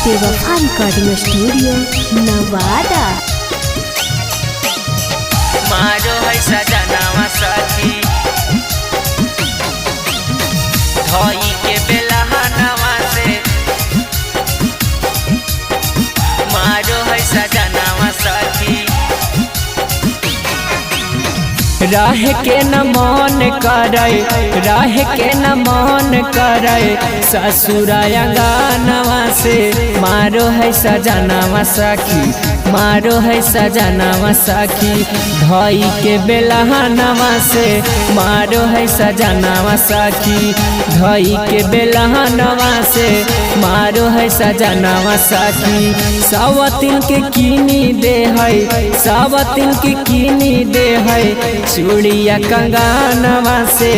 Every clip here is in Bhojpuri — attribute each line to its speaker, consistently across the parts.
Speaker 1: बेवफा रिकॉर्डिंग स्टूडियो नवादा।
Speaker 2: मारो है सजनावा सखी धोई के बेलहनवा से मारो है सजनावा सखी राह के न मन करे राह के न मन करे ससुराया गानवा से मारो है सजनावा सखी मारो है सजनावा सखी धोई के बेलहनवा से मारो है सजनावा सखी धोई के बेलहनवा से मारो है सजनावा सखी सावतिन के कीनी दे है सावतिन के कीनी दे है चूड़िया कंगनवा से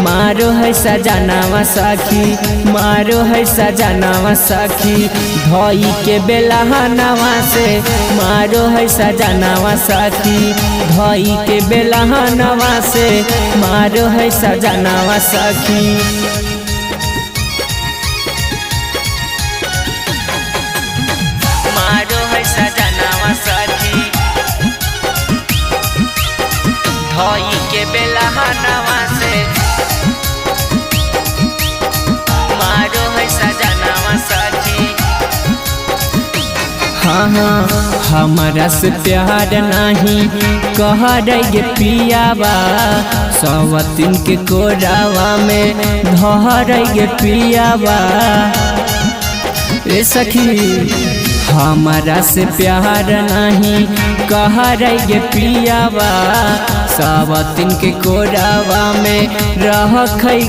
Speaker 2: मारो है सजनावा सखी मारो है सजनावा सखी धोई के बेलहनवा से मारो है सजनावा सखी धोई के बेलहनवा से मारो है सजनावा सखी मारो है सजनावा सखी धोई के बेलहनवा से मारो है सजनावा सखी हाँ हाँ हमारा से प्यार नहीं कह रही पियावा सवतिन के कोरावा में धर पियावा ए सखी हमारा से प्यार नहीं कह रही पियावा सावतिन के कोरावा में रह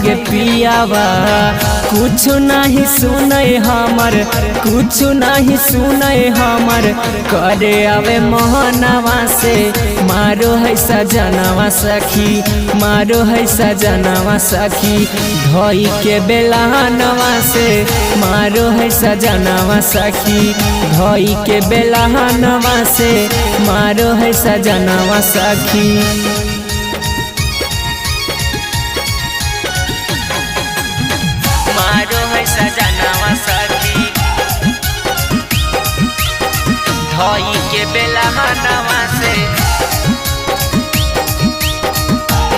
Speaker 2: गे पियावा कुछ नहीं सुने हमर कुछ नहीं सुने हमर करे आवे मोहनवा से मारो है सजनावा सखी मारो है सजनावा सखी धोई के बेलहनवा से मारो है सजनावा सखी धोई के बेलहनवा से मारो है सजनावा सखी मारो है सजनावा सखी धोई के बेलहनवा से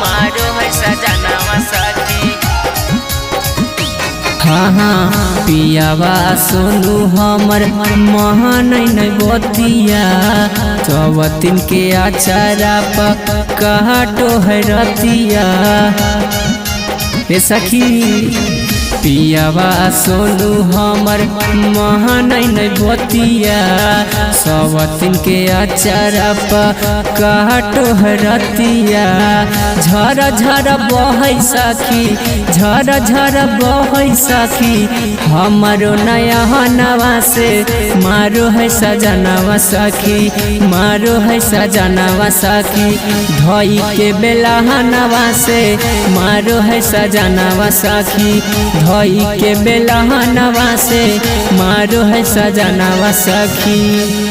Speaker 2: मारो है सजनावा सखी हाँ हाँ पियावा सुनु हमर महान नहीं बतिया चौवतिन के आचारा कहटो है रतिया रे सखी पियावा सोनू हमर महान नहीं बतिया सवतिन के अचारा कहटो रतिया झर झर बहै सखी झर झर बहै सखी हमारो नयनवा से मारो है सजनावा सखी मारो है सजनावा सखी धोई के बेलहनवा से मारो है सजनावा सखी धोई के बेलहनवा से मारो है सजनावा सखी।